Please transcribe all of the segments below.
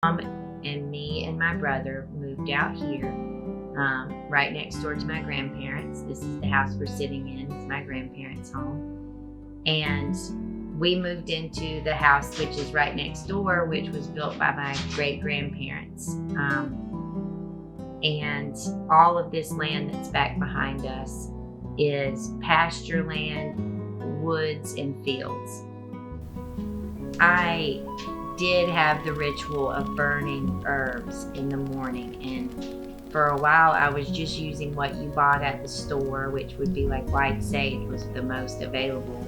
Mom and me and my brother moved out here, right next door to my grandparents. This is the house we're sitting in. It's my grandparents' home. And we moved into the house which is right next door, which was built by my great-grandparents. And all of this land that's back behind us is pasture land, woods, and fields. I did have the ritual of burning herbs in the morning, and for a while I was just using what you bought at the store, which would be like white sage was the most available.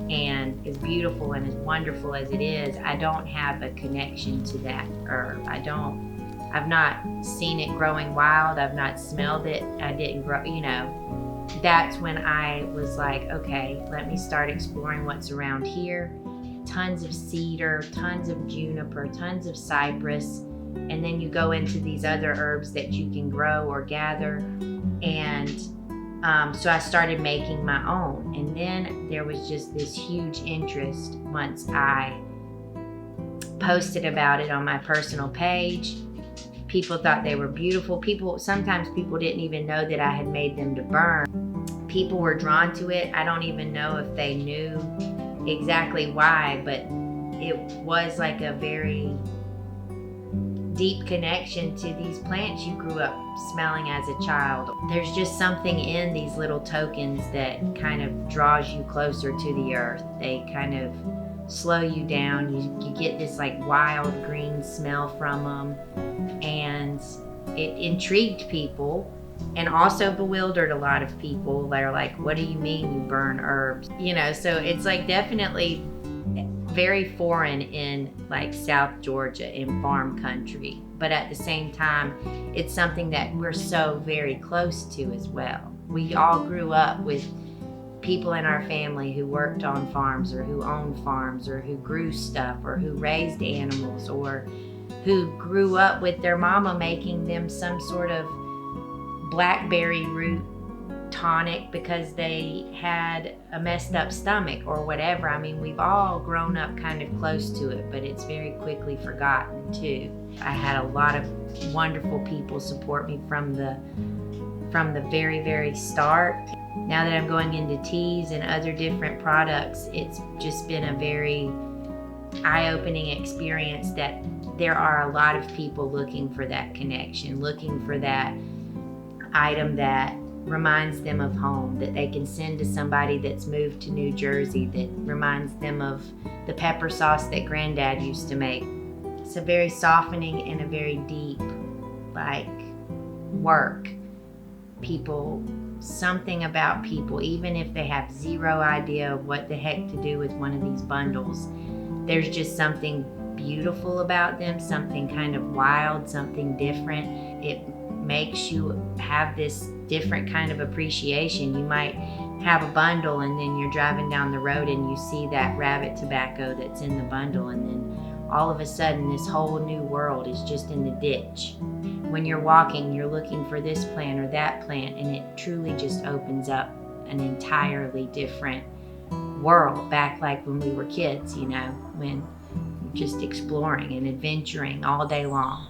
And as beautiful and as wonderful as it is, I don't have a connection to that herb. I've not seen it growing wild. I've not smelled it. I didn't grow, That's when I was like, okay, let me start exploring what's around here. Tons of cedar, tons of juniper, tons of cypress. And then you go into these other herbs that you can grow or gather. And so I started making my own. And then there was just this huge interest once I posted about it on my personal page. People thought they were beautiful. Sometimes people didn't even know that I had made them to burn. People were drawn to it. I don't even know if they knew exactly why, but it was like a very deep connection to these plants you grew up smelling as a child. There's just something in these little tokens that kind of draws you closer to the earth. They kind of slow you down. You get this like wild green smell from them, and it intrigued people and also bewildered a lot of people. They're like, what do you mean you burn herbs? So it's like definitely very foreign in like South Georgia in farm country, but at the same time it's something that we're so very close to as well. We all grew up with people in our family who worked on farms or who owned farms or who grew stuff or who raised animals or who grew up with their mama making them some sort of blackberry root tonic because they had a messed up stomach or whatever. I mean, we've all grown up kind of close to it, but it's very quickly forgotten too. I had a lot of wonderful people support me from the very, very start. Now that I'm going into teas and other different products, it's just been a very eye-opening experience that there are a lot of people looking for that connection, looking for that item that reminds them of home, that they can send to somebody that's moved to New Jersey, that reminds them of the pepper sauce that Granddad used to make. It's a very softening and a very deep, work. Something about people, even if they have zero idea of what the heck to do with one of these bundles, there's just something beautiful about them, something kind of wild, something different. It makes you have this different kind of appreciation. You might have a bundle and then you're driving down the road and you see that rabbit tobacco that's in the bundle, and then all of a sudden this whole new world is just in the ditch. When you're walking, you're looking for this plant or that plant, and it truly just opens up an entirely different world, back like when we were kids, when just exploring and adventuring all day long.